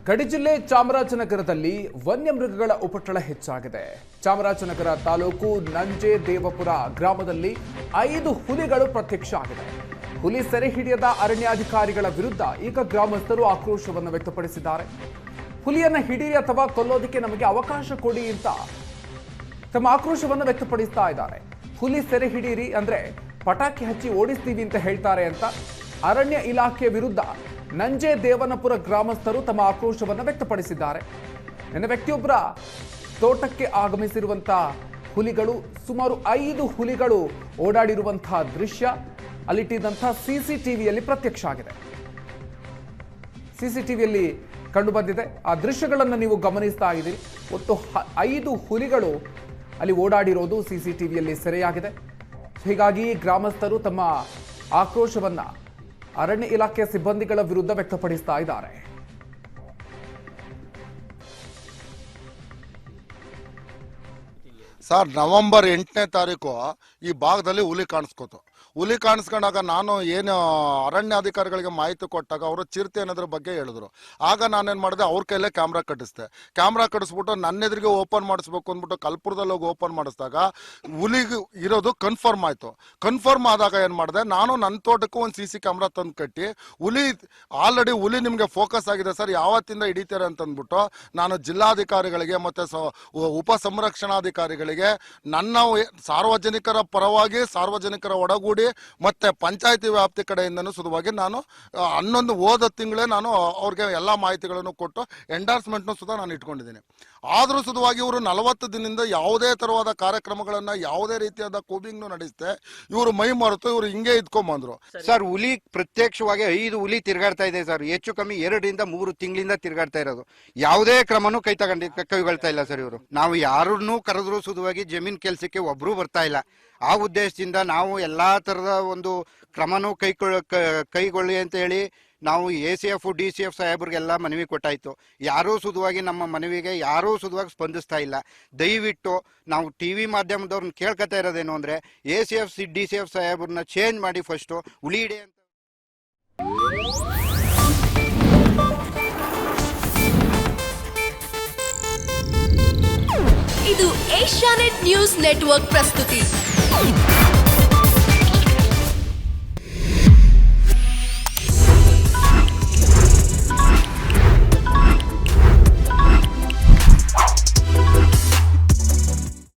ಗಡಿ ಚಾಮರಾಜನಗರದಲ್ಲಿ ವನ್ಯಮೃಗಗಳ ಉಪಟಳ ಹೆಚ್ಚಾಗಿದೆ. ಚಾಮರಾಜನಗರ ತಾಲೂಕು ನಂಜೇದೇವಪುರ ಗ್ರಾಮದಲ್ಲಿ 5 ಹುಲಿಗಳು ಪ್ರತ್ಯಕ್ಷ ಆಗಿದೆ. ಹುಲಿ ಸೆರೆ ಹಿಡಿಯದ ಅರಣ್ಯಾಧಿಕಾರಿಗಳ ವಿರುದ್ಧ ಈಗ ಗ್ರಾಮಸ್ಥರು ಆಕ್ರೋಶವನ್ನು ವ್ಯಕ್ತಪಡಿಸಿದ್ದಾರೆ. ಹುಲಿಯನ್ನು ಹಿಡಿಯ ಅಥವಾ ಕೊಲ್ಲೋದಕ್ಕೆ ನಮಗೆ ಅವಕಾಶ ಕೊಡಿ ಅಂತ ತಮ್ಮ ಆಕ್ರೋಶವನ್ನು ವ್ಯಕ್ತಪಡಿಸ್ತಾ ಇದ್ದಾರೆ. ಹುಲಿ ಸೆರೆ ಹಿಡಿಯಿರಿ ಅಂದ್ರೆ ಪಟಾಕಿ ಹಚ್ಚಿ ಓಡಿಸ್ತೀವಿ ಅಂತ ಹೇಳ್ತಾರೆ ಅಂತ ಅರಣ್ಯ ಇಲಾಖೆ ವಿರುದ್ಧ ನಂಜೇದೇವನಪುರ ಗ್ರಾಮಸ್ಥರು ತಮ್ಮ ಆಕ್ರೋಶವನ್ನು ವ್ಯಕ್ತಪಡಿಸಿದ್ದಾರೆ. ನಿನ್ನೆ ವ್ಯಕ್ತಿಯೊಬ್ಬರ ತೋಟಕ್ಕೆ ಆಗಮಿಸಿರುವಂತಹ ಹುಲಿಗಳು, ಸುಮಾರು 5 ಹುಲಿಗಳು ಓಡಾಡಿರುವಂತಹ ದೃಶ್ಯ ಅಲ್ಲಿಟ್ಟಿದ್ದಂತಹ ಸಿಸಿಟಿವಿಯಲ್ಲಿ ಪ್ರತ್ಯಕ್ಷ ಆಗಿದೆ. ಸಿಸಿಟಿವಿಯಲ್ಲಿ ಕಂಡು ಬಂದಿದೆ. ಆ ದೃಶ್ಯಗಳನ್ನು ನೀವು ಗಮನಿಸ್ತಾ ಇದ್ದೀರಿ. ಒಟ್ಟು 5 ಹುಲಿಗಳು ಅಲ್ಲಿ ಓಡಾಡಿರೋದು ಸಿಸಿಟಿವಿಯಲ್ಲಿ ಸೆರೆಯಾಗಿದೆ. ಹೀಗಾಗಿ ಗ್ರಾಮಸ್ಥರು ತಮ್ಮ ಆಕ್ರೋಶವನ್ನ ಅರಣ್ಯ ಇಲಾಖೆ ಸಿಬ್ಬಂದಿಗಳ ವಿರುದ್ಧ ವ್ಯಕ್ತಪಡಿಸ್ತಾ ಇದ್ದಾರೆ. ಸರ್, ನವೆಂಬರ್ 8ನೇ ತಾರೀಕು ಈ ಭಾಗದಲ್ಲಿ ಹುಲಿ ಕಾಣಿಸ್ಕೋತು. ಹುಲಿ ಕಾಣಿಸ್ಕೊಂಡಾಗ ನಾನು ಏನು ಅರಣ್ಯಾಧಿಕಾರಿಗಳಿಗೆ ಮಾಹಿತಿ ಕೊಟ್ಟಾಗ ಅವರು ಚಿರತೆ ಅನ್ನೋದ್ರ ಬಗ್ಗೆ ಹೇಳಿದ್ರು. ಆಗ ನಾನೇನು ಮಾಡಿದೆ, ಅವ್ರ ಕೈಲೇ ಕ್ಯಾಮ್ರಾ ಕಟ್ಟಿಸ್ದೆ. ಕ್ಯಾಮ್ರಾ ಕಟ್ಟಿಸ್ಬಿಟ್ಟು ನನ್ನ ಎದುರಿಗೆ ಓಪನ್ ಮಾಡಿಸ್ಬೇಕು ಅಂದ್ಬಿಟ್ಟು ಕಲ್ಪುರದಲ್ಲಿ ಹೋಗಿ ಓಪನ್ ಮಾಡಿಸಿದಾಗ ಹುಲಿಗೆ ಇರೋದು ಕನ್ಫರ್ಮ್ ಆಯಿತು. ಕನ್ಫರ್ಮ್ ಆದಾಗ ಏನು ಮಾಡಿದೆ, ನಾನು ನನ್ನ ತೋಟಕ್ಕೂ ಒಂದು CC ಕ್ಯಾಮ್ರಾ ತಂದು ಕಟ್ಟಿ ಹುಲಿ ಆಲ್ರೆಡಿ ಹುಲಿ ನಿಮಗೆ ಫೋಕಸ್ ಆಗಿದೆ ಸರ್, ಯಾವತ್ತಿಂದ ಹಿಡಿತಾರೆ ಅಂತಂದ್ಬಿಟ್ಟು ನಾನು ಜಿಲ್ಲಾಧಿಕಾರಿಗಳಿಗೆ ಮತ್ತು ಉಪ ಸಂರಕ್ಷಣಾಧಿಕಾರಿಗಳಿಗೆ ನನ್ನ ಸಾರ್ವಜನಿಕರ ಪರವಾಗಿ ಸಾರ್ವಜನಿಕರ ಒಡಗೂಡಿ ಮತ್ತೆ ಪಂಚಾಯತಿ ವ್ಯಾಪ್ತಿ ಕಡೆಯಿಂದನೂ ಸುಧವಾಗಿ ನಾನು 11 ಹೋದ ತಿಂಗಳೇ ನಾನು ಅವ್ರಿಗೆ ಎಲ್ಲ ಮಾಹಿತಿಗಳನ್ನು ಕೊಟ್ಟು ಎಂಡಾರ್ಸ್ಮೆಂಟ್ನು ಸುಧಾ ನಾನು ಇಟ್ಕೊಂಡಿದ್ದೀನಿ. ಆದರೂ ಸುಧವಾಗಿ ಇವರು 40 ದಿನದಿಂದ ಯಾವುದೇ ತರವಾದ ಕಾರ್ಯಕ್ರಮಗಳನ್ನು ಯಾವುದೇ ರೀತಿಯಾದ ಕೂಬಿಂಗ್ನು ನಡೆಸುತ್ತೆ ಇವರು ಮೈ ಮರೆತು ಇವರು ಹಿಂಗೆ ಇದ್ಕೊಂಡ್ಬಂದ್ರು. ಸರ್, ಹುಲಿ ಪ್ರತ್ಯಕ್ಷವಾಗಿ 5 ಹುಲಿ ತಿರುಗಾಡ್ತಾ ಇದೆ ಸರ್. ಹೆಚ್ಚು ಕಮ್ಮಿ 2 ರಿಂದ 3 ತಿಂಗಳಿಂದ ತಿರುಗಾಡ್ತಾ ಇರೋದು. ಯಾವುದೇ ಕ್ರಮನೂ ಕೈಗೊಳ್ತಾ ಇಲ್ಲ ಸರ್ ಇವರು. ನಾವು ಯಾರನ್ನೂ ಕರೆದ್ರು ಸುಧವಾಗಿ ಜಮೀನ್ ಕೆಲಸಕ್ಕೆ ಒಬ್ರು ಬರ್ತಾ ಇಲ್ಲ. ಆ ಉದ್ದೇಶದಿಂದ ನಾವು ಎಲ್ಲಾ ತರದ ಒಂದು ಕ್ರಮನೂ ಕೈಗೊಳ್ಳಿ ಅಂತ ಹೇಳಿ ನಾವು ACF DCF ಸಾಹೇಬ್ರಿಗೆಲ್ಲ ಮನವಿ ಕೊಟ್ಟಾಯ್ತು. ಯಾರೂ ಸುಧವಾಗಿ ನಮ್ಮ ಮನವಿಗೆ ಯಾರೂ ಸುಧವಾಗಿ ಸ್ಪಂದಿಸ್ತಾ ಇಲ್ಲ. ದಯವಿಟ್ಟು ನಾವು TV ಮಾಧ್ಯಮದವ್ರನ್ನ ಕೇಳ್ಕೊತಾ ಇರೋದೇನು ಅಂದ್ರೆ ACF DCF ಸಾಹೇಬ್ರನ್ನ ಚೇಂಜ್ ಮಾಡಿ ಫಸ್ಟ್ ಹುಲಿ ಹಿಡಿ ಅಂತ. ಇದು ಏಷ್ಯಾನೆಟ್ ನ್ಯೂಸ್ ನೆಟ್ವರ್ಕ್ ಪ್ರಸ್ತುತಿ.